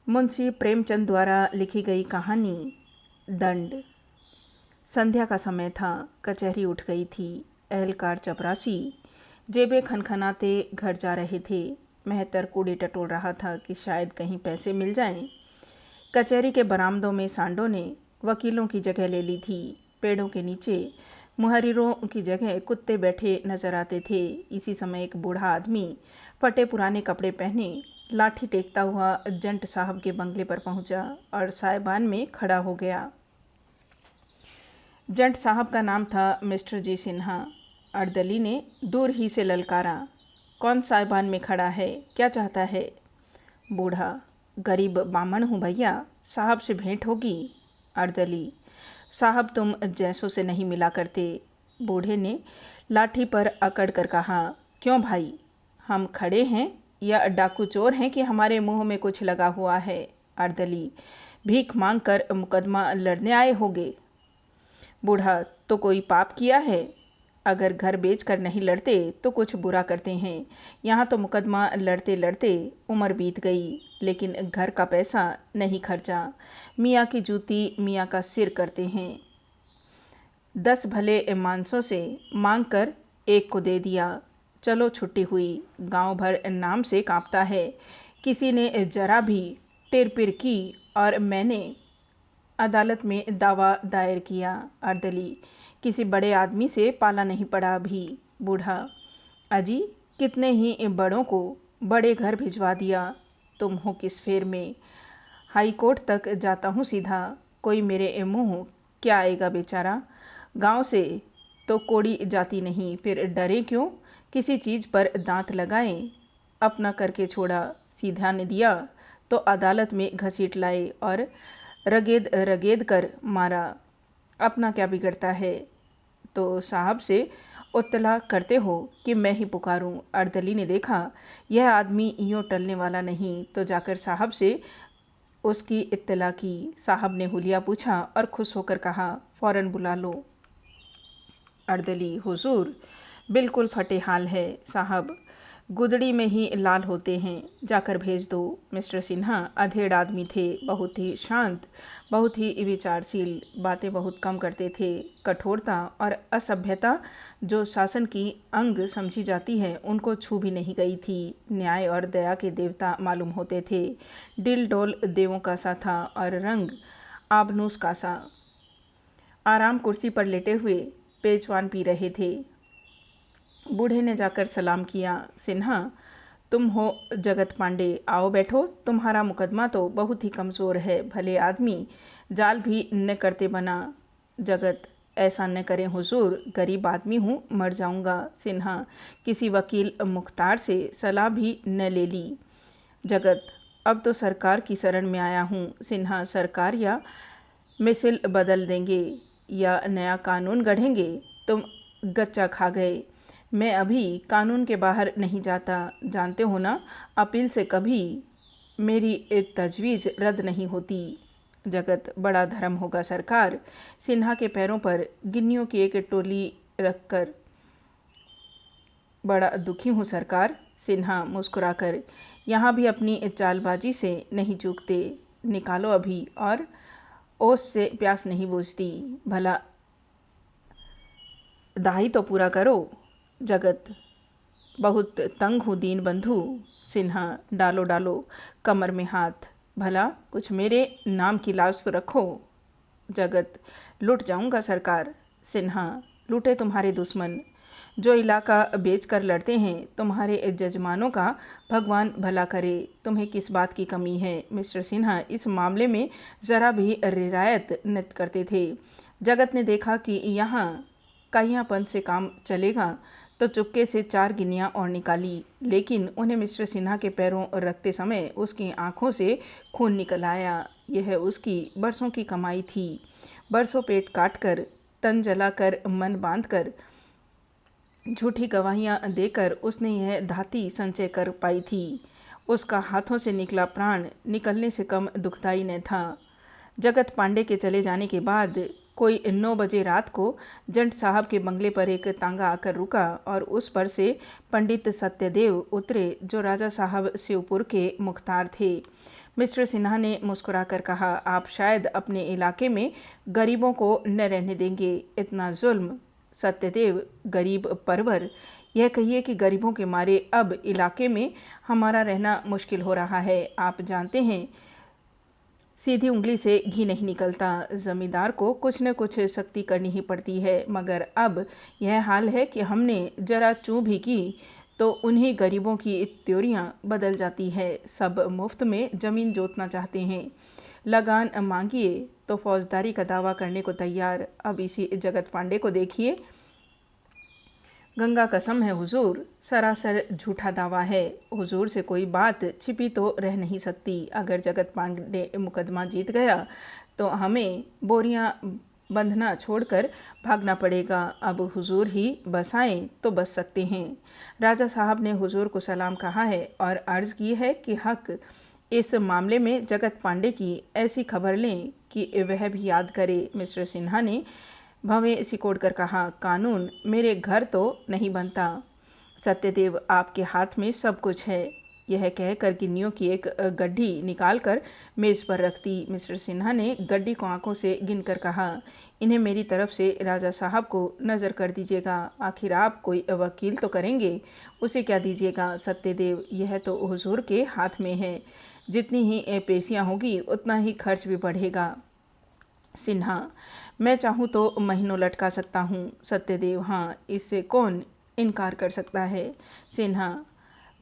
मुंशी प्रेमचंद द्वारा लिखी गई कहानी दंड। संध्या का समय था। कचहरी उठ गई थी। एहलकार चपरासी जेबें खनखनाते घर जा रहे थे। मेहतर कूड़े टटोल रहा था कि शायद कहीं पैसे मिल जाएं। कचहरी के बरामदों में सांडों ने वकीलों की जगह ले ली थी। पेड़ों के नीचे मुहर्रिरों की जगह कुत्ते बैठे नजर आते थे। इसी समय एक बूढ़ा आदमी फटे पुराने कपड़े पहने लाठी टेकता हुआ जंट साहब के बंगले पर पहुंचा और साइबान में खड़ा हो गया। जंट साहब का नाम था मिस्टर जी सिन्हा। अर्दली ने दूर ही से ललकारा, कौन साइबान में खड़ा है, क्या चाहता है? बूढ़ा, गरीब बामण हूँ भैया, साहब से भेंट होगी। अर्दली, साहब तुम जैसों से नहीं मिला करते। बूढ़े ने लाठी पर अकड़ कर कहा, क्यों भाई, हम खड़े हैं या डाकू चोर हैं कि हमारे मुंह में कुछ लगा हुआ है? अर्दली, भीख मांग कर मुकदमा लड़ने आए होगे। बूढ़ा, तो कोई पाप किया है? अगर घर बेच कर नहीं लड़ते तो कुछ बुरा करते हैं। यहाँ तो मुकदमा लड़ते लड़ते उम्र बीत गई, लेकिन घर का पैसा नहीं खर्चा। मियाँ की जूती मियाँ का सिर करते हैं। 10 भले मानसों से मांग कर एक को दे दिया। चलो छुट्टी हुई। गांव भर नाम से कांपता है। किसी ने जरा भी टिरपिर की और मैंने अदालत में दावा दायर किया। अर्दली, किसी बड़े आदमी से पाला नहीं पड़ा अभी। बूढ़ा, अजी कितने ही बड़ों को बड़े घर भिजवा दिया। तुम हो किस फेर में? हाई कोर्ट तक जाता हूँ सीधा। कोई मेरे मुँह क्या आएगा बेचारा? गांव से तो कोड़ी जाती नहीं, फिर डरे क्यों? किसी चीज़ पर दांत लगाएं। अपना करके छोड़ा, सीधा ने दिया तो अदालत में घसीट लाए और रगेद रगेद कर मारा। अपना क्या बिगड़ता है? तो साहब से इत्तला करते हो कि मैं ही पुकारूं? अर्दली ने देखा यह आदमी यूँ टलने वाला नहीं, तो जाकर साहब से उसकी इत्तला की। साहब ने हुलिया पूछा और खुश होकर कहा, फ़ौरन बुला लो। अर्दली, हुजूर बिल्कुल फटे हाल है साहब, गुदड़ी में ही लाल होते हैं, जाकर भेज दो। मिस्टर सिन्हा अधेड़ आदमी थे, बहुत ही शांत, बहुत ही विचारशील, बातें बहुत कम करते थे। कठोरता और असभ्यता जो शासन की अंग समझी जाती है उनको छू भी नहीं गई थी। न्याय और दया के देवता मालूम होते थे। डिल डोल देवों का सा था और रंग आबनूस का सा। आराम कुर्सी पर लेटे हुए पेचवान पी रहे थे। बूढ़े ने जाकर सलाम किया। सिन्हा, तुम हो जगत पांडे, आओ बैठो। तुम्हारा मुकदमा तो बहुत ही कमज़ोर है, भले आदमी जाल भी न करते बना। जगत, ऐसा न करें हुजूर, गरीब आदमी हूँ, मर जाऊँगा। सिन्हा, किसी वकील मुख्तार से सलाह भी न ले ली। जगत, अब तो सरकार की शरण में आया हूँ। सिन्हा, सरकार या मिसिल बदल देंगे या नया कानून गढ़ेंगे? तुम गच्चा खा गए। मैं अभी कानून के बाहर नहीं जाता, जानते हो ना, अपील से कभी मेरी एक तजवीज़ रद्द नहीं होती। जगत, बड़ा धर्म होगा सरकार। सिन्हा के पैरों पर गिन्नियों की एक टोली रखकर, बड़ा दुखी हूँ सरकार। सिन्हा मुस्कुराकर, यहाँ भी अपनी चालबाजी से नहीं चूकते, निकालो अभी, और ओस से प्यास नहीं बुझती, भला दाही तो पूरा करो। जगत, बहुत तंग हूँ दीन बंधु। सिन्हा, डालो डालो कमर में हाथ, भला कुछ मेरे नाम की लाज तो रखो। जगत, लुट जाऊंगा सरकार। सिन्हा, लूटे तुम्हारे दुश्मन, जो इलाका बेच कर लड़ते हैं, तुम्हारे जजमानों का भगवान भला करे। तुम्हें किस बात की कमी है? मिस्टर सिन्हा इस मामले में ज़रा भी रियायत न करते थे। जगत ने देखा कि यहाँ काइयापन से काम चलेगा तो चुपके से 4 गिन्नियाँ और निकाली, लेकिन उन्हें मिस्टर सिन्हा के पैरों रखते समय उसकी आंखों से खून निकल आया। यह उसकी बरसों की कमाई थी। बरसों पेट काट कर, तन जलाकर, मन बांध कर, झूठी गवाहियाँ देकर उसने यह धाती संचय कर पाई थी। उसका हाथों से निकला प्राण निकलने से कम दुखदाई न था। जगत पांडे के चले जाने के बाद कोई 9 बजे रात को जंट साहब के बंगले पर एक तांगा आकर रुका और उस पर से पंडित सत्यदेव उतरे, जो राजा साहब शिवपुर के मुख्तार थे। मिस्टर सिन्हा ने मुस्कुराकर कहा, आप शायद अपने इलाके में गरीबों को न रहने देंगे। इतना जुल्म। सत्यदेव गरीब परवर, यह कहिए कि गरीबों के मारे अब इलाके में हमारा रहना मुश्किल हो रहा है। आप जानते हैं, सीधी उंगली से घी नहीं निकलता। जमींदार को कुछ न कुछ सख्ती करनी ही पड़ती है, मगर अब यह हाल है कि हमने जरा चूं भी की तो उन्हीं गरीबों की त्योरियां बदल जाती है। सब मुफ्त में ज़मीन जोतना चाहते हैं। लगान मांगिए तो फौजदारी का दावा करने को तैयार। अब इसी जगत पांडे को देखिए। गंगा कसम है हुजूर, सरासर झूठा दावा है। हुजूर से कोई बात छिपी तो रह नहीं सकती। अगर जगत पांडे मुकदमा जीत गया तो हमें बोरियां बंधना छोड़कर भागना पड़ेगा। अब हुजूर ही बसाएं तो बच सकते हैं। राजा साहब ने हुजूर को सलाम कहा है और अर्ज़ की है कि हक इस मामले में जगत पांडे की ऐसी खबर लें कि वह भी याद करे। मिस्टर सिन्हा ने भवें सिकोड़ कर कहा, कानून मेरे घर तो नहीं बनता। सत्यदेव, आपके हाथ में सब कुछ है। यह कहकर गिन्नियों की एक गड्ढी निकालकर मेज़ पर रख दी। मिस्टर सिन्हा ने गड्ढी को आंखों से गिनकर कहा, इन्हें मेरी तरफ से राजा साहब को नज़र कर दीजिएगा। आखिर आप कोई वकील तो करेंगे, उसे क्या दीजिएगा। सत्यदेव, यह तो हुजूर के हाथ में है। जितनी ही पेशियाँ होगी उतना ही खर्च भी बढ़ेगा। सिन्हा, मैं चाहूँ तो महीनों लटका सकता हूँ। सत्यदेव, हाँ, इससे कौन इनकार कर सकता है। सिन्हा,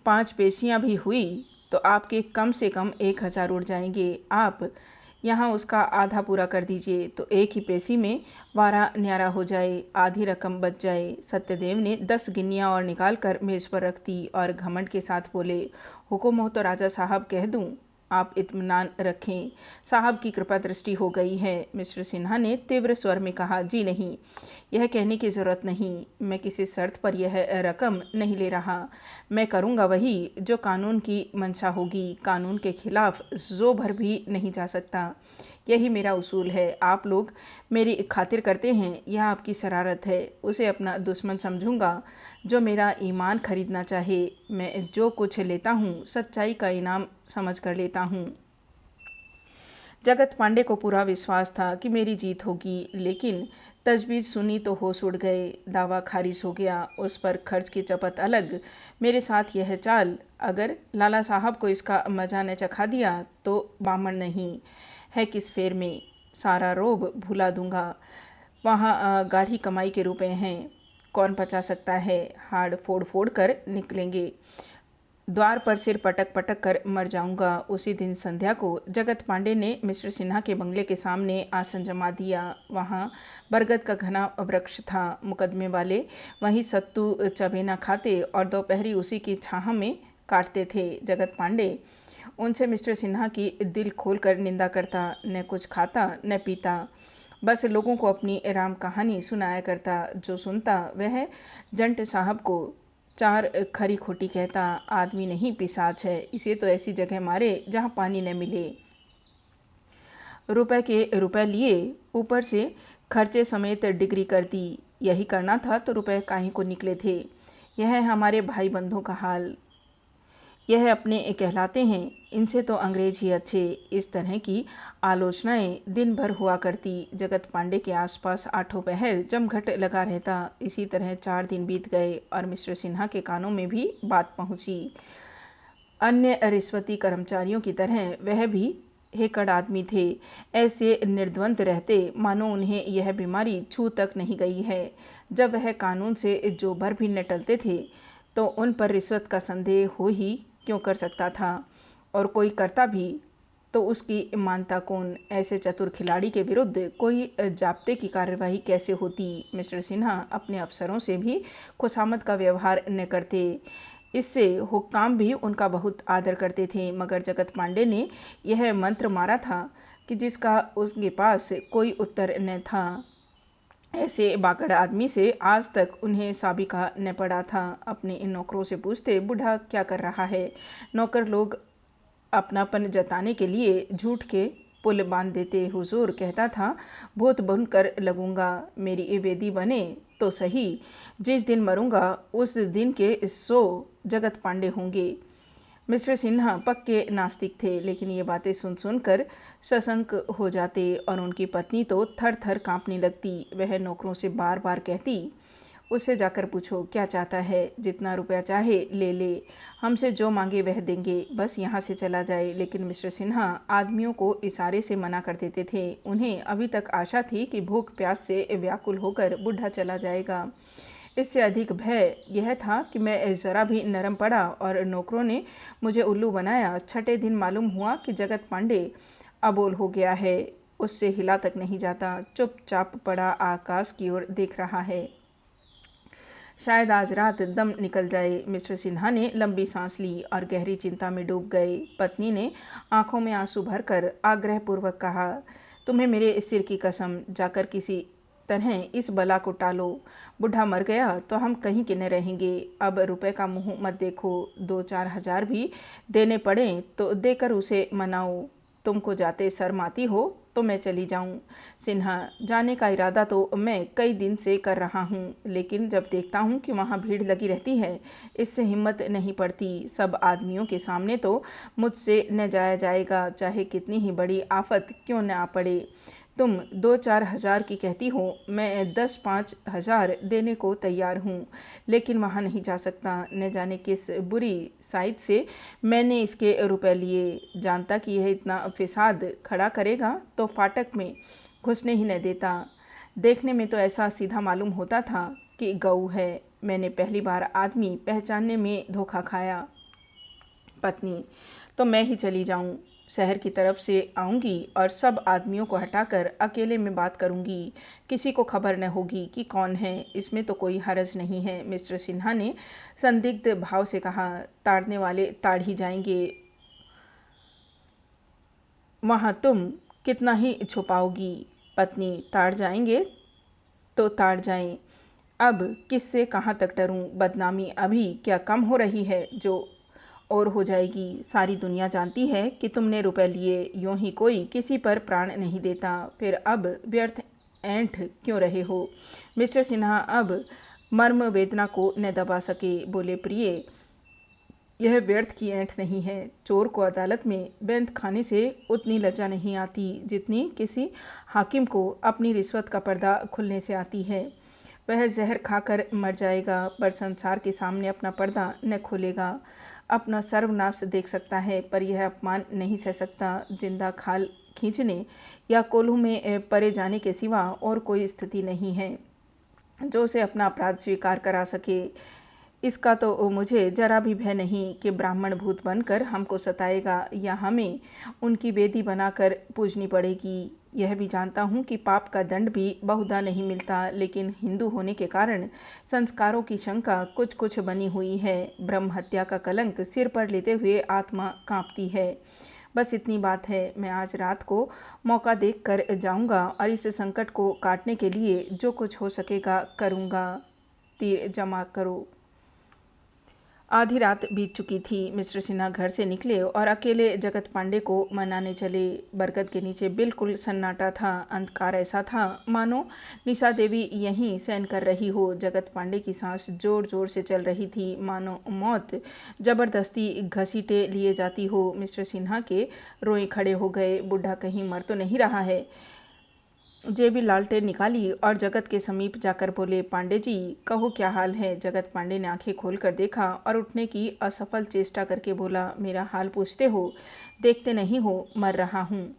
5 पेशियाँ भी हुई तो आपके कम से कम 1000 उड़ जाएंगे। आप यहाँ उसका आधा पूरा कर दीजिए तो एक ही पेशी में वारा न्यारा हो जाए, आधी रकम बच जाए। सत्यदेव ने 10 गिन्नियाँ और निकाल कर मेज़ पर रख दी और घमंड के साथ बोले, हुक्म हो तो राजा साहब कह दूँ, आप इत्मीनान रखें, साहब की कृपा दृष्टि हो गई है। मिस्टर सिन्हा ने तीव्र स्वर में कहा, जी नहीं, यह कहने की ज़रूरत नहीं। मैं किसी शर्त पर यह रकम नहीं ले रहा। मैं करूँगा वही जो कानून की मंशा होगी। कानून के खिलाफ जो भर भी नहीं जा सकता। यही मेरा उसूल है। आप लोग मेरी खातिर करते हैं, यह आपकी शरारत है। उसे अपना दुश्मन समझूंगा जो मेरा ईमान खरीदना चाहे। मैं जो कुछ लेता हूँ सच्चाई का इनाम समझ कर लेता हूँ। जगत पांडे को पूरा विश्वास था कि मेरी जीत होगी, लेकिन तजवीज़ सुनी तो होश उड़ गए। दावा खारिज हो गया। उस पर खर्च की चपत अलग, मेरे साथ यह चाल। अगर लाला साहब को इसका मजा न चखा दिया तो बामण नहीं है किस फेर में। सारा रोब भुला दूंगा। वहाँ गाढ़ी कमाई के रुपए हैं, कौन पचा सकता है। हाड़ फोड़ फोड़ कर निकलेंगे। द्वार पर सिर पटक पटक कर मर जाऊंगा। उसी दिन संध्या को जगत पांडे ने मिस्टर सिन्हा के बंगले के सामने आसन जमा दिया। वहाँ बरगद का घना वृक्ष था। मुकदमे वाले वहीं सत्तू चबेना खाते और दोपहरी उसी की छाह में काटते थे। जगत पांडे उनसे मिस्टर सिन्हा की दिल खोलकर निंदा करता, न कुछ खाता न पीता, बस लोगों को अपनी राम कहानी सुनाया करता। जो सुनता वह जंट साहब को 4 खरी खोटी कहता। आदमी नहीं पिशाच है, इसे तो ऐसी जगह मारे जहाँ पानी न मिले। रुपए के रुपए लिए, ऊपर से खर्चे समेत डिग्री कर दी। यही करना था तो रुपए काहे को निकले थे। यह है हमारे भाई बंधुओं का हाल। यह अपने कहलाते हैं, इनसे तो अंग्रेज ही अच्छे। इस तरह की आलोचनाएं दिन भर हुआ करती। जगत पांडे के आसपास 8 पहर जमघट लगा रहता। इसी तरह 4 दिन बीत गए और मिस्टर सिन्हा के कानों में भी बात पहुंची। अन्य रिश्वती कर्मचारियों की तरह वह भी हेकड़ आदमी थे। ऐसे निर्द्वंद रहते मानो उन्हें यह बीमारी छू तक नहीं गई है। जब वह कानून से जो भर भी न टलते थे तो उन पर रिश्वत का संदेह हो ही क्यों कर सकता था, और कोई करता भी तो उसकी मानता कौन। ऐसे चतुर खिलाड़ी के विरुद्ध कोई जाब्ते की कार्यवाही कैसे होती। मिस्टर सिन्हा अपने अफसरों से भी खुशामद का व्यवहार न करते। इससे हुक्काम भी उनका बहुत आदर करते थे, मगर जगत पांडे ने यह मंत्र मारा था कि जिसका उसके पास कोई उत्तर न था। ऐसे बाकड़ आदमी से आज तक उन्हें साबिका न पड़ा था। अपने इन नौकरों से पूछते, बूढ़ा क्या कर रहा है। नौकर लोग अपनापन जताने के लिए झूठ के पुल बांध देते। हुजूर कहता था, भूत बनकर लगूंगा, मेरी ये वेदी बने तो सही। जिस दिन मरूंगा उस दिन के 100 जगत पांडे होंगे। मिस्टर सिन्हा पक्के नास्तिक थे, लेकिन ये बातें सुन सुनकर सशंक हो जाते और उनकी पत्नी तो थर थर कांपने लगती। वह नौकरों से बार बार कहती, उससे जाकर पूछो क्या चाहता है, जितना रुपया चाहे ले ले, हमसे जो मांगे वह देंगे, बस यहाँ से चला जाए। लेकिन मिस्टर सिन्हा आदमियों को इशारे से मना कर देते थे। उन्हें अभी तक आशा थी कि भूख प्यास से व्याकुल होकर बूढ़ा चला जाएगा। इससे अधिक भय यह था कि मैं ज़रा भी नरम पड़ा और नौकरों ने मुझे उल्लू बनाया। छठे दिन मालूम हुआ कि जगत पांडे अबोल हो गया है, उससे हिला तक नहीं जाता, चुपचाप पड़ा आकाश की ओर देख रहा है। शायद आज रात दम निकल जाए। मिस्टर सिन्हा ने लंबी सांस ली और गहरी चिंता में डूब गए। पत्नी ने आंखों में आंसू भरकर आग्रहपूर्वक कहा, तुम्हें मेरे सिर की कसम, जाकर किसी तरह इस बला को टालो। बूढ़ा मर गया तो हम कहीं के न रहेंगे। अब रुपए का मुंह मत देखो, 2-4 हजार भी देने पड़े तो देकर उसे मनाओ। तुमको जाते शर्म आती हो तो मैं चली जाऊं। सिन्हा, जाने का इरादा तो मैं कई दिन से कर रहा हूं, लेकिन जब देखता हूं कि वहां भीड़ लगी रहती है, इससे हिम्मत नहीं पड़ती। सब आदमियों के सामने तो मुझसे न जाया जाएगा, चाहे कितनी ही बड़ी आफत क्यों न आ पड़े। तुम 2-4 हजार की कहती हो, मैं 10-5 हजार देने को तैयार हूँ, लेकिन वहाँ नहीं जा सकता। न जाने किस बुरी साइड से मैंने इसके रुपए लिए। जानता कि यह इतना फिसाद खड़ा करेगा तो फाटक में घुसने ही न देता। देखने में तो ऐसा सीधा मालूम होता था कि गऊ है। मैंने पहली बार आदमी पहचानने में धोखा खाया। पत्नी, तो मैं ही चली जाऊं, शहर की तरफ से आऊंगी और सब आदमियों को हटाकर अकेले में बात करूंगी। किसी को खबर न होगी कि कौन है, इसमें तो कोई हरज नहीं है। मिस्टर सिन्हा ने संदिग्ध भाव से कहा, ताड़ने वाले ताड़ ही जाएंगे, वहाँ तुम कितना ही छुपाओगी। पत्नी, ताड़ जाएंगे तो ताड़ जाएं, अब किससे कहाँ तक डरूं। बदनामी अभी क्या कम हो रही है जो और हो जाएगी। सारी दुनिया जानती है कि तुमने रुपए लिए, यूं ही कोई किसी पर प्राण नहीं देता। फिर अब व्यर्थ ऐंठ क्यों रहे हो। मिस्टर सिन्हा अब मर्म वेदना को न दबा सके, बोले, प्रिय, यह व्यर्थ की ऐंठ नहीं है। चोर को अदालत में बेंत खाने से उतनी लज्जा नहीं आती जितनी किसी हाकिम को अपनी रिश्वत का पर्दा खुलने से आती है। वह जहर खाकर मर जाएगा, पर संसार के सामने अपना पर्दा न खोलेगा। अपना सर्वनाश देख सकता है, पर यह अपमान नहीं सह सकता। जिंदा खाल खींचने या कोल्हू में परे जाने के सिवा और कोई स्थिति नहीं है जो उसे अपना अपराध स्वीकार करा सके। इसका तो मुझे जरा भी भय नहीं कि ब्राह्मण भूत बनकर हमको सताएगा या हमें उनकी वेदी बनाकर पूजनी पड़ेगी। यह भी जानता हूँ कि पाप का दंड भी बहुधा नहीं मिलता, लेकिन हिंदू होने के कारण संस्कारों की शंका कुछ कुछ बनी हुई है। ब्रह्म हत्या का कलंक सिर पर लेते हुए आत्मा कांपती है। बस इतनी बात है। मैं आज रात को मौका देख कर जाऊँगा और इस संकट को काटने के लिए जो कुछ हो सकेगा करूँगा। तीर जमा करो। आधी रात बीत चुकी थी। मिस्टर सिन्हा घर से निकले और अकेले जगत पांडे को मनाने चले। बरगद के नीचे बिल्कुल सन्नाटा था। अंधकार ऐसा था मानो निशा देवी यहीं शयन कर रही हो। जगत पांडे की सांस जोर जोर से चल रही थी, मानो मौत जबरदस्ती घसीटे लिए जाती हो। मिस्टर सिन्हा के रोए खड़े हो गए। बूढ़ा कहीं मर तो नहीं रहा है। जेबी लालटेन निकाली और जगत के समीप जाकर बोले, पांडे जी, कहो क्या हाल है। जगत पांडे ने आंखें खोलकर देखा और उठने की असफल चेष्टा करके बोला, मेरा हाल पूछते हो, देखते नहीं हो मर रहा हूँ।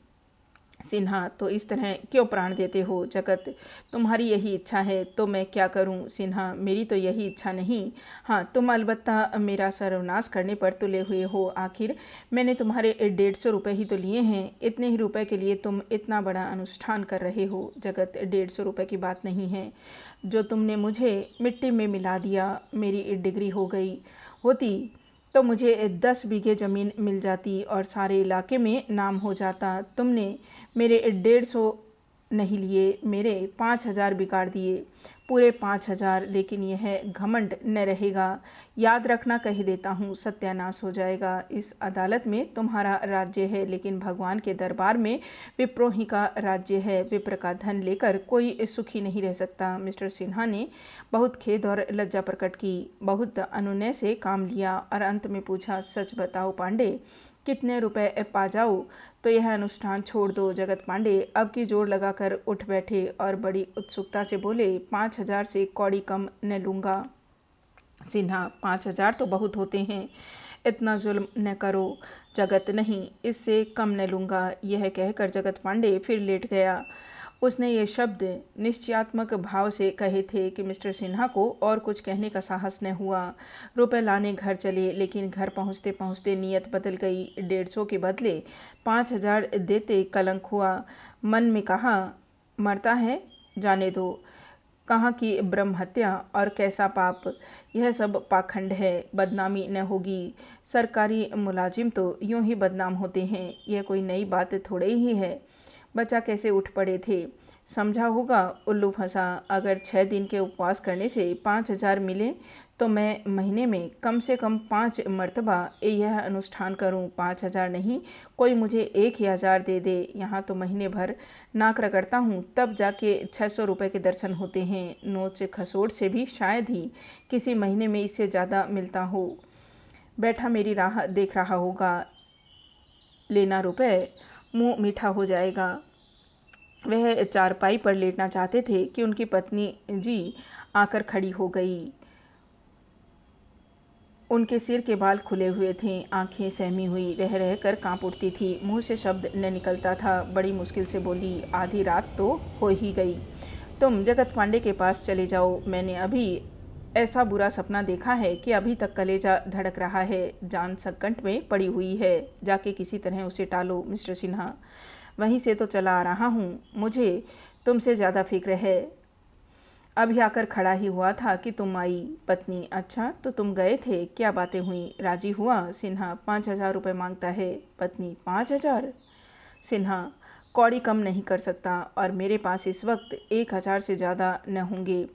सिन्हा, तो इस तरह क्यों प्राण देते हो। जगत, तुम्हारी यही इच्छा है तो मैं क्या करूं। सिन्हा, मेरी तो यही इच्छा नहीं। हाँ, तुम अलबत्ता मेरा सर्वनाश करने पर तुले हुए हो। आखिर मैंने तुम्हारे 150 रुपये ही तो लिए हैं। इतने ही रुपए के लिए तुम इतना बड़ा अनुष्ठान कर रहे हो। जगत, 150 रुपये की बात नहीं है। जो तुमने मुझे मिट्टी में मिला दिया, मेरी डिग्री हो गई होती तो मुझे 10 बीघे ज़मीन मिल जाती और सारे इलाके में नाम हो जाता। तुमने मेरे 150 नहीं लिए, मेरे 5,000 बिगाड़ दिए, पूरे 5,000। लेकिन यह घमंड न रहेगा, याद रखना, कह देता हूँ, सत्यानाश हो जाएगा। इस अदालत में तुम्हारा राज्य है, लेकिन भगवान के दरबार में विप्रों ही का राज्य है। विप्र का धन लेकर कोई सुखी नहीं रह सकता। मिस्टर सिन्हा ने बहुत खेद और लज्जा प्रकट की, बहुत अनुनय से काम लिया और अंत में पूछा, सच बताओ पांडे, कितने रुपए पा जाओ तो यह अनुष्ठान छोड़ दो। जगत पांडे अब की जोर लगाकर उठ बैठे और बड़ी उत्सुकता से बोले, 5,000 से कौड़ी कम न लूँगा। सिन्हा, 5,000 तो बहुत होते हैं, इतना जुल्म न करो। जगत, नहीं, इससे कम न लूँगा। यह कहकर जगत पांडे फिर लेट गया। उसने ये शब्द निश्चयात्मक भाव से कहे थे कि मिस्टर सिन्हा को और कुछ कहने का साहस न हुआ। रुपए लाने घर चले, लेकिन घर पहुंचते पहुंचते नीयत बदल गई। 150 के बदले 5,000 देते कलंक हुआ। मन में कहा, मरता है, जाने दो। कहाँ की ब्रह्म हत्या और कैसा पाप, यह सब पाखंड है, बदनामी न होगी। सरकारी मुलाजिम तो यूं ही बदनाम होते हैं, यह कोई नई बात थोड़े ही है। बच्चा कैसे उठ पड़े थे, समझा होगा, उल्लू फंसा। अगर 6 दिन के उपवास करने से 5,000 मिले तो मैं महीने में कम से कम 5 मरतबा यह अनुष्ठान करूं। 5,000 नहीं, कोई मुझे 1,000 दे दे। यहाँ तो महीने भर नाक रगड़ता हूँ, तब जाके 600 रुपये के दर्शन होते हैं। नोच खसोट से भी शायद ही किसी महीने में इससे ज़्यादा मिलता हो। बैठा मेरी राह देख रहा होगा, लेना रुपए, मुँह मीठा हो जाएगा। वह चारपाई पर लेटना चाहते थे कि उनकी पत्नी जी आकर खड़ी हो गई। उनके सिर के बाल खुले हुए थे, आंखें सहमी हुई रह रह कर कांप उठती थी, मुंह से शब्द न निकलता था। बड़ी मुश्किल से बोली, आधी रात तो हो ही गई, तुम जगत पांडे के पास चले जाओ। मैंने अभी ऐसा बुरा सपना देखा है कि अभी तक कलेजा धड़क रहा है, जान संकट में पड़ी हुई है, जाके किसी तरह उसे टालो। मिस्टर सिन्हा, वहीं से तो चला आ रहा हूँ, मुझे तुमसे ज़्यादा फिक्र है। अभी आकर खड़ा ही हुआ था कि तुम आई। पत्नी, अच्छा तो तुम गए थे, क्या बातें हुई, राजी हुआ? सिन्हा, 5,000 रुपये मांगता है। पत्नी, 5,000? सिन्हा, कौड़ी कम नहीं कर सकता, और मेरे पास इस वक्त 1,000 से ज़्यादा न होंगे।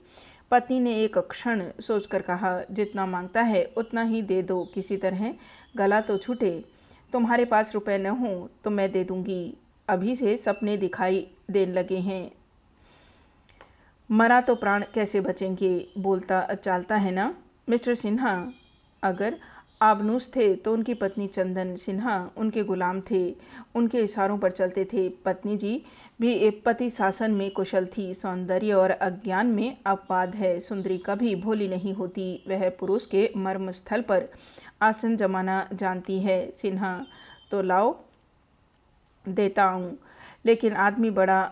पत्नी ने एक क्षण सोचकर कहा, जितना मांगता है उतना ही दे दो, किसी तरह गला तो छूटे। तुम्हारे पास रुपए न हो तो मैं दे दूंगी, अभी से सपने दिखाई देने लगे हैं। मरा तो प्राण कैसे बचेंगे, बोलता चालता है ना। मिस्टर सिन्हा, अगर आबनूस थे तो उनकी पत्नी चंदन सिन्हा उनके गुलाम थे, उनके इशारों पर चलते थे। पत्नी जी भी पति शासन में कुशल थी, सौंदर्य और अज्ञान में अपवाद है। सुंदरी कभी भोली नहीं होती, वह पुरुष के मर्म स्थल पर आसन जमाना जानती है। सिन्हा, तो लाओ, देता हूँ, लेकिन आदमी बड़ा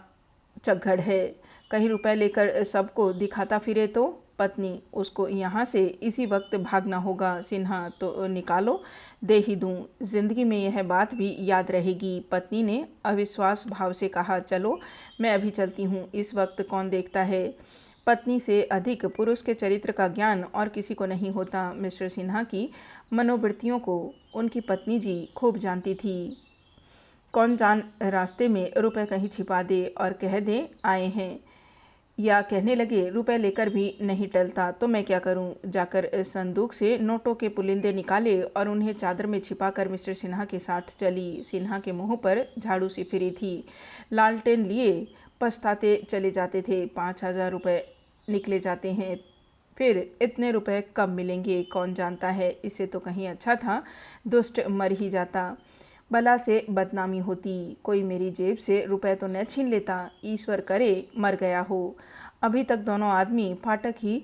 चक्खड़ है, कहीं रुपए लेकर सबको दिखाता फिरे तो। पत्नी, उसको यहाँ से इसी वक्त भागना होगा। सिन्हा, तो निकालो, दे ही दूँ, जिंदगी में यह बात भी याद रहेगी। पत्नी ने अविश्वास भाव से कहा, चलो मैं अभी चलती हूँ, इस वक्त कौन देखता है। पत्नी से अधिक पुरुष के चरित्र का ज्ञान और किसी को नहीं होता। मिस्टर सिन्हा की मनोवृत्तियों को उनकी पत्नी जी खूब जानती थी। कौन जान रास्ते में रुपए कहीं छिपा दे और कह दे आए हैं, या कहने लगे रुपए लेकर भी नहीं टलता तो मैं क्या करूं। जाकर संदूक से नोटों के पुलिंदे निकाले और उन्हें चादर में छिपाकर मिस्टर सिन्हा के साथ चली। सिन्हा के मुंह पर झाड़ू सी फिरी थी, लालटेन लिए पछताते चले जाते थे। 5,000 रुपये निकले जाते हैं, फिर इतने रुपए कब मिलेंगे कौन जानता है। इससे तो कहीं अच्छा था दुष्ट मर ही जाता, बला से बदनामी होती। कोई मेरी जेब से रुपए तो न छीन लेता, ईश्वर करे मर गया हो। अभी तक दोनों आदमी फाटक ही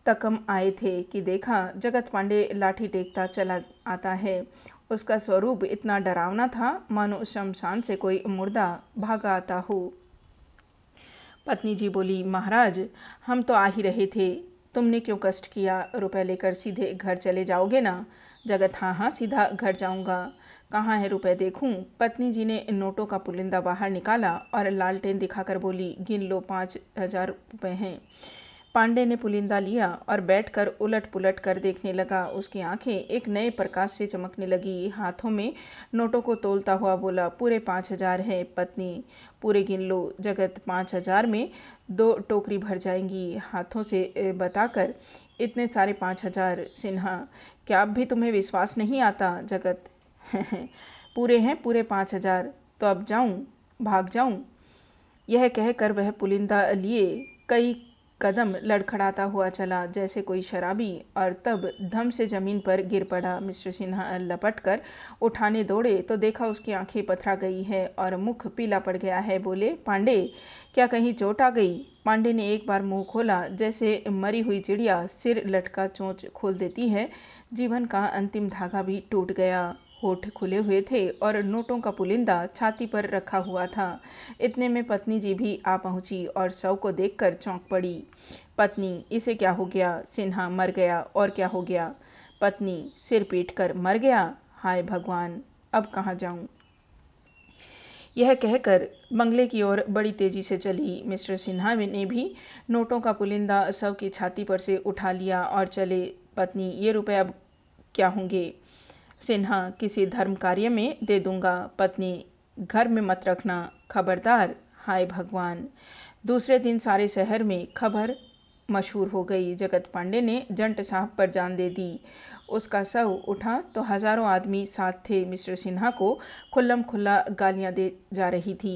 तकम आए थे कि देखा जगत पांडे लाठी टेकता चला आता है। उसका स्वरूप इतना डरावना था मानो शमशान से कोई मुर्दा भागा आता हो। पत्नी जी बोली, महाराज हम तो आ ही रहे थे, तुमने क्यों कष्ट किया, रुपए लेकर सीधे घर चले जाओगे ना। जगत, हाँ हाँ, सीधा घर जाऊंगा। कहाँ है रुपए देखूं। पत्नी जी ने नोटों का पुलिंदा बाहर निकाला और लालटेन दिखाकर बोली, गिन लो, 5,000 रुपये हैं। पांडे ने पुलिंदा लिया और बैठकर उलट पुलट कर देखने लगा। उसकी आंखें एक नए प्रकाश से चमकने लगी। हाथों में नोटों को तोलता हुआ बोला, पूरे 5,000 है पत्नी, पूरे गिन लो। जगत, 5,000 में 2 टोकरी भर जाएंगी। हाथों से बताकर, इतने सारे 5,000। सिन्हा, क्या अब भी तुम्हें विश्वास नहीं आता? जगत, पूरे हैं, पूरे 5,000। तो अब जाऊं, भाग जाऊं? यह कहकर वह पुलिंदा लिए कई कदम लड़खड़ाता हुआ चला जैसे कोई शराबी, और तब धम से जमीन पर गिर पड़ा। मिस्टर सिन्हा लपट कर उठाने दौड़े तो देखा उसकी आंखें पथरा गई है और मुख पीला पड़ गया है। बोले, पांडे, क्या कहीं चोट आ गई? पांडे ने एक बार मुंह खोला, जैसे मरी हुई चिड़िया सिर लटका चोंच खोल देती है। जीवन का अंतिम धागा भी टूट गया। होठ खुले हुए थे और नोटों का पुलिंदा छाती पर रखा हुआ था। इतने में पत्नी जी भी आ पहुंची और शव को देखकर चौंक पड़ी। पत्नी, इसे क्या हो गया? सिन्हा, मर गया। और क्या हो गया? पत्नी, सिर पीट कर मर गया। हाय भगवान, अब कहाँ जाऊं? यह कहकर बंगले की ओर बड़ी तेजी से चली। मिस्टर सिन्हा ने भी नोटों का पुलिंदा शव की छाती पर से उठा लिया और चले। पत्नी, ये रुपए अब क्या होंगे? सिन्हा, किसी धर्म कार्य में दे दूंगा। पत्नी, घर में मत रखना, खबरदार। हाय भगवान। दूसरे दिन सारे शहर में खबर मशहूर हो गई। जगत पांडे ने जंट साहब पर जान दे दी। उसका शव उठा तो हजारों आदमी साथ थे। मिस्टर सिन्हा को खुल्लम खुल्ला गालियां दे जा रही थी।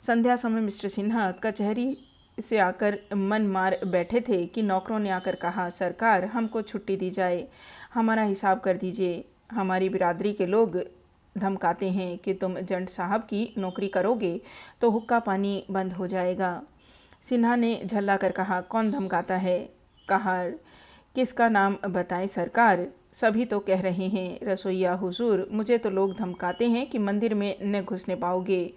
संध्या समय मिस्टर सिन्हा कचहरी से आकर मन मार बैठे थे कि नौकरों ने आकर कहा, सरकार, हमको छुट्टी दी जाए, हमारा हिसाब कर दीजिए। हमारी बिरादरी के लोग धमकाते हैं कि तुम जंट साहब की नौकरी करोगे तो हुक्का पानी बंद हो जाएगा। सिन्हा ने झल्ला कर कहा, कौन धमकाता है? कहा, किसका नाम बताएं सरकार? सभी तो कह रहे हैं। रसोइया, हुजूर, मुझे तो लोग धमकाते हैं कि मंदिर में न घुसने पाओगे।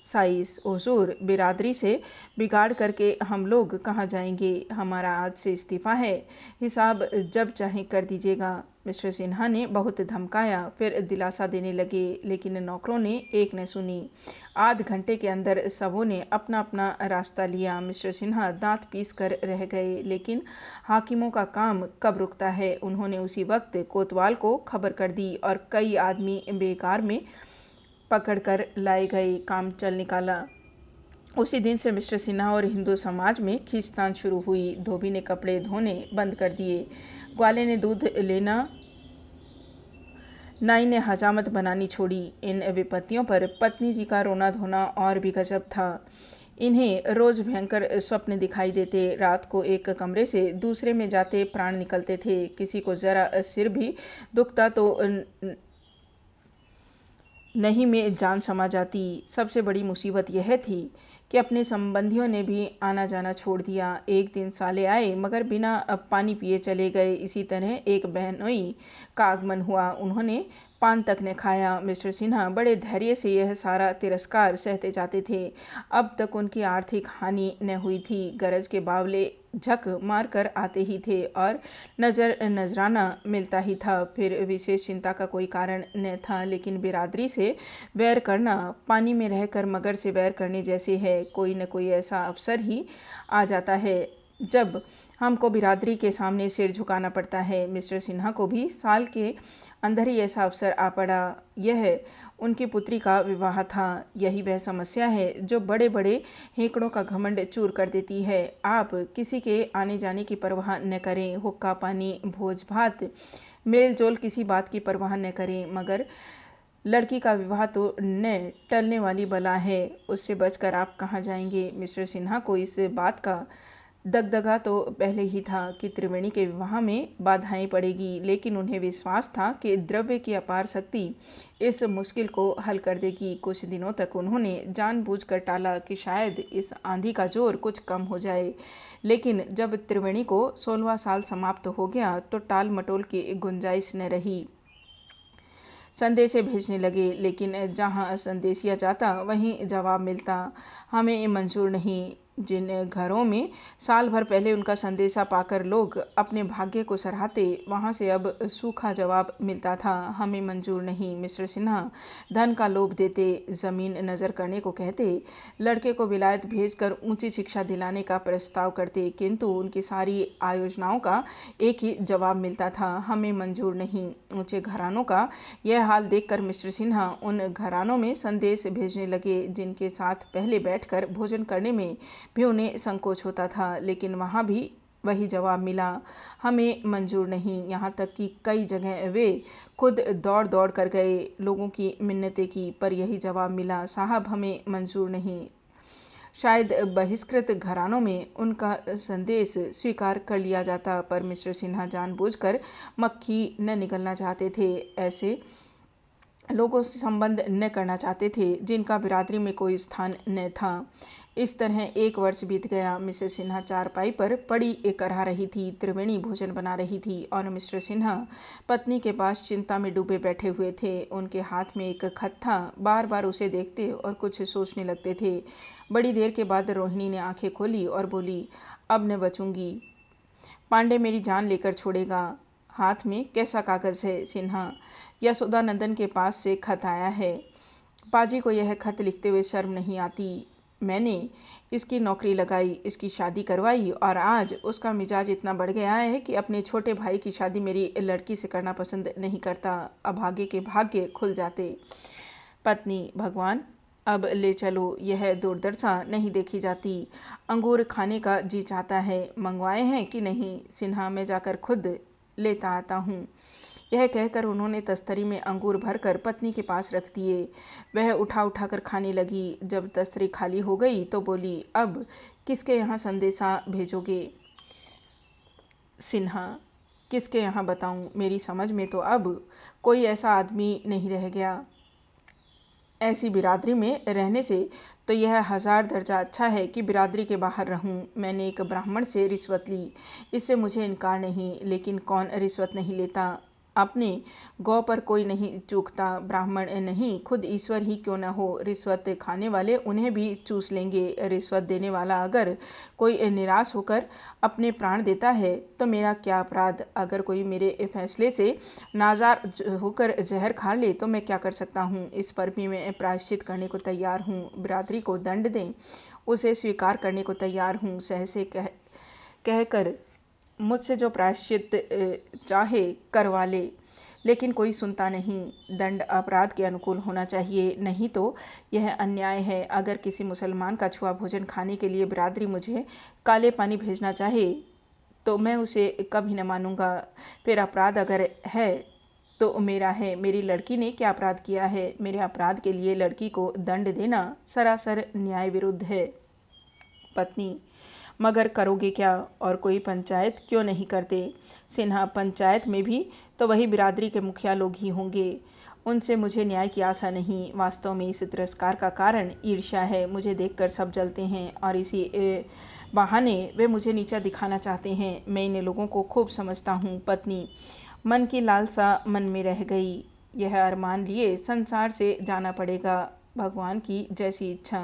साइस, हुजूर, बिरादरी से बिगाड़ करके हम लोग कहाँ जाएंगे? हमारा आज से इस्तीफ़ा है, हिसाब जब चाहे कर दीजिएगा। मिस्टर सिन्हा ने बहुत धमकाया, फिर दिलासा देने लगे, लेकिन नौकरों ने एक न सुनी। आध घंटे के अंदर सबों ने अपना अपना रास्ता लिया। मिस्टर सिन्हा दांत पीस कर रह गए, लेकिन हाकिमों का काम कब रुकता है। उन्होंने उसी वक्त कोतवाल को खबर कर दी और कई आदमी बेकार में पकड़ कर लाए गए। काम चल निकाला। उसी दिन से मिस्टर सिन्हा और हिंदू समाज में खींचतान शुरू हुई। धोबी ने कपड़े धोने बंद कर दिए, ग्वाले ने दूध लेना, नाई ने हजामत बनानी छोड़ी। इन विपत्तियों पर पत्नी जी का रोना धोना और भी गजब था। इन्हें रोज भयंकर स्वप्न दिखाई देते। रात को एक कमरे से दूसरे में जाते प्राण निकलते थे। किसी को जरा सिर भी दुखता तो नहीं में जान समा जाती। सबसे बड़ी मुसीबत यह थी कि अपने संबंधियों ने भी आना जाना छोड़ दिया। एक दिन साले आए मगर बिना पानी पिए चले गए। इसी तरह एक बहनोई का आगमन हुआ, उन्होंने पान तक न खाया। मिस्टर सिन्हा बड़े धैर्य से यह सारा तिरस्कार सहते जाते थे। अब तक उनकी आर्थिक हानि न हुई थी। गरज के बावले झक मार कर आते ही थे और नजराना मिलता ही था। फिर विशेष चिंता का कोई कारण न था, लेकिन बिरादरी से वैर करना पानी में रहकर मगर से वैर करने जैसे है। कोई न कोई ऐसा अवसर ही आ जाता है जब हमको बिरादरी के सामने सिर झुकाना पड़ता है। मिस्टर सिन्हा को भी साल के अंदर ही ऐसा अवसर आ पड़ा। यह उनकी पुत्री का विवाह था। यही वह समस्या है जो बड़े बड़े हेकड़ों का घमंड चूर कर देती है। आप किसी के आने जाने की परवाह न करें, हुक्का पानी भोज भात मेल जोल किसी बात की परवाह न करें, मगर लड़की का विवाह तो न टलने वाली बला है, उससे बचकर आप कहाँ जाएंगे। मिस्टर सिन्हा को इस बात का दगदगा तो पहले ही था कि त्रिवेणी के विवाह में बाधाएं पड़ेगी, लेकिन उन्हें विश्वास था कि द्रव्य की अपार शक्ति इस मुश्किल को हल कर देगी। कुछ दिनों तक उन्होंने जानबूझकर टाला कि शायद इस आंधी का जोर कुछ कम हो जाए, लेकिन जब त्रिवेणी को 16वां साल समाप्त हो गया तो टाल मटोल की गुंजाइश न रही। संदेशे भेजने लगे, लेकिन जहाँ संदेशिया जाता वहीं जवाब मिलता, हमें मंजूर नहीं। जिन घरों में साल भर पहले उनका संदेशा पाकर लोग अपने भाग्य को सराहते, वहाँ से अब सूखा जवाब मिलता था, हमें मंजूर नहीं। मिस्टर सिन्हा धन का लोभ देते, ज़मीन नज़र करने को कहते, लड़के को विलायत भेजकर ऊंची शिक्षा दिलाने का प्रस्ताव करते, किंतु उनकी सारी आयोजनाओं का एक ही जवाब मिलता था, हमें मंजूर नहीं। ऊंचे घरानों का यह हाल देखकर मिस्टर सिन्हा उन घरानों में संदेश भेजने लगे जिनके साथ पहले बैठकर भोजन करने में भी उन्हें संकोच होता था, लेकिन वहाँ भी वही जवाब मिला, हमें मंजूर नहीं। यहाँ तक कि कई जगह वे खुद दौड़ दौड़ कर गए, लोगों की मिन्नतें की, पर यही जवाब मिला, साहब हमें मंजूर नहीं। शायद बहिष्कृत घरानों में उनका संदेश स्वीकार कर लिया जाता, पर मिस्टर सिन्हा जानबूझकर मक्खी न निगलना चाहते थे। ऐसे लोगों से संबंध न करना चाहते थे जिनका बिरादरी में कोई स्थान न था। इस तरह 1 वर्ष बीत गया। मिसेस सिन्हा चारपाई पर पड़ी करहा रही थी, त्रिवेणी भोजन बना रही थी और मिस्टर सिन्हा पत्नी के पास चिंता में डूबे बैठे हुए थे। उनके हाथ में एक खत था, बार बार उसे देखते और कुछ सोचने लगते थे। बड़ी देर के बाद रोहिणी ने आंखें खोली और बोली, अब न बचूंगी, पांडे मेरी जान लेकर छोड़ेगा। हाथ में कैसा कागज़ है? सिन्हा, यशोदानंदन के पास से खत आया है। पाजी को यह खत लिखते हुए शर्म नहीं आती। मैंने इसकी नौकरी लगाई, इसकी शादी करवाई और आज उसका मिजाज इतना बढ़ गया है कि अपने छोटे भाई की शादी मेरी लड़की से करना पसंद नहीं करता। अभागे के भाग्य खुल जाते। पत्नी, भगवान अब ले चलो, यह दुर्दशा नहीं देखी जाती। अंगूर खाने का जी चाहता है, मंगवाए हैं कि नहीं? सिन्हा, मैं जाकर खुद लेता आता हूँ। यह कहकर उन्होंने तस्तरी में अंगूर भरकर पत्नी के पास रख दिए। वह उठा उठाकर खाने लगी। जब तस्तरी खाली हो गई तो बोली, अब किसके यहाँ संदेशा भेजोगे? सिन्हा, किसके यहाँ बताऊँ? मेरी समझ में तो अब कोई ऐसा आदमी नहीं रह गया। ऐसी बिरादरी में रहने से तो यह 1000 दर्जा अच्छा है कि बिरादरी के बाहर रहूं। मैंने एक ब्राह्मण से रिश्वत ली, इससे मुझे इनकार नहीं, लेकिन कौन रिश्वत नहीं लेता? अपने गौ पर कोई नहीं चूकता, ब्राह्मण नहीं, खुद ईश्वर ही क्यों न हो। रिश्वत खाने वाले उन्हें भी चूस लेंगे। रिश्वत देने वाला अगर कोई निराश होकर अपने प्राण देता है तो मेरा क्या अपराध? अगर कोई मेरे फैसले से नाजार होकर जहर खा ले तो मैं क्या कर सकता हूँ? इस पर भी मैं प्रायश्चित करने को तैयार हूँ। बिरादरी को दंड दें, उसे स्वीकार करने को तैयार हूँ। सहसे कहकर मुझसे जो प्रायश्चित चाहे करवा ले, लेकिन कोई सुनता नहीं। दंड अपराध के अनुकूल होना चाहिए, नहीं तो यह अन्याय है। अगर किसी मुसलमान का छुआ भोजन खाने के लिए बिरादरी मुझे काले पानी भेजना चाहे तो मैं उसे कभी न मानूंगा। फिर अपराध अगर है तो मेरा है। मेरी लड़की ने क्या अपराध किया है? मेरे अपराध के लिए लड़की को दंड देना सरासर न्याय विरुद्ध है। पत्नी, मगर करोगे क्या? और कोई पंचायत क्यों नहीं करते? सिन्हा, पंचायत में भी तो वही बिरादरी के मुखिया लोग ही होंगे, उनसे मुझे न्याय की आशा नहीं। वास्तव में इस तिरस्कार का कारण ईर्ष्या है। मुझे देखकर सब जलते हैं और इसी बहाने वे मुझे नीचा दिखाना चाहते हैं। मैं इन लोगों को खूब समझता हूँ। पत्नी, मन की लालसा मन में रह गई। यह अरमान लिए संसार से जाना पड़ेगा। भगवान की जैसी इच्छा।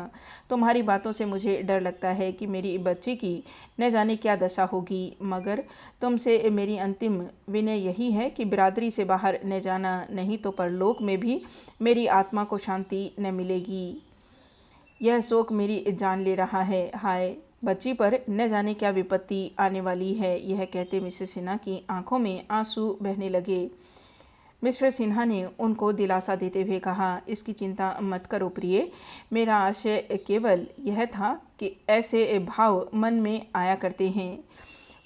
तुम्हारी बातों से मुझे डर लगता है कि मेरी बच्ची की न जाने क्या दशा होगी, मगर तुमसे मेरी अंतिम विनय यही है कि बिरादरी से बाहर न जाना, नहीं तो परलोक में भी मेरी आत्मा को शांति न मिलेगी। यह शोक मेरी जान ले रहा है। हाय, बच्ची पर न जाने क्या विपत्ति आने वाली है। यह कहते मिसेस सिन्हा की आंखों में आंसू बहने लगे। मिस्टर सिन्हा ने उनको दिलासा देते हुए कहा, इसकी चिंता मत करो प्रिय, मेरा आशय केवल यह था कि ऐसे भाव मन में आया करते हैं।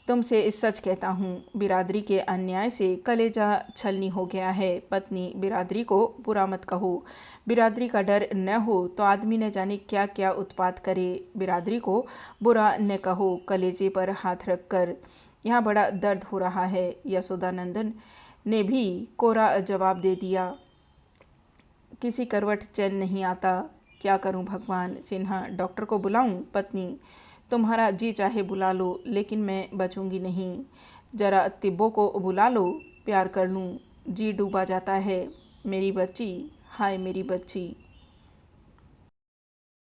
तुमसे सच कहता हूँ, बिरादरी के अन्याय से कलेजा छलनी हो गया है। पत्नी, बिरादरी को बुरा मत कहो। बिरादरी का डर न हो तो आदमी न जाने क्या क्या उत्पात करे। बिरादरी को बुरा न कहो, कलेजे पर हाथ रख कर। यहाँ बड़ा दर्द हो रहा है। यशोदानंदन ने भी कोरा जवाब दे दिया, किसी करवट चैन नहीं आता। क्या करूं भगवान? सिन्हा, डॉक्टर को बुलाऊं? पत्नी, तुम्हारा जी चाहे बुला लो, लेकिन मैं बचूंगी नहीं। जरा तिब्बों को बुला लो, प्यार कर लूं। जी डूबा जाता है। मेरी बच्ची, हाय मेरी बच्ची।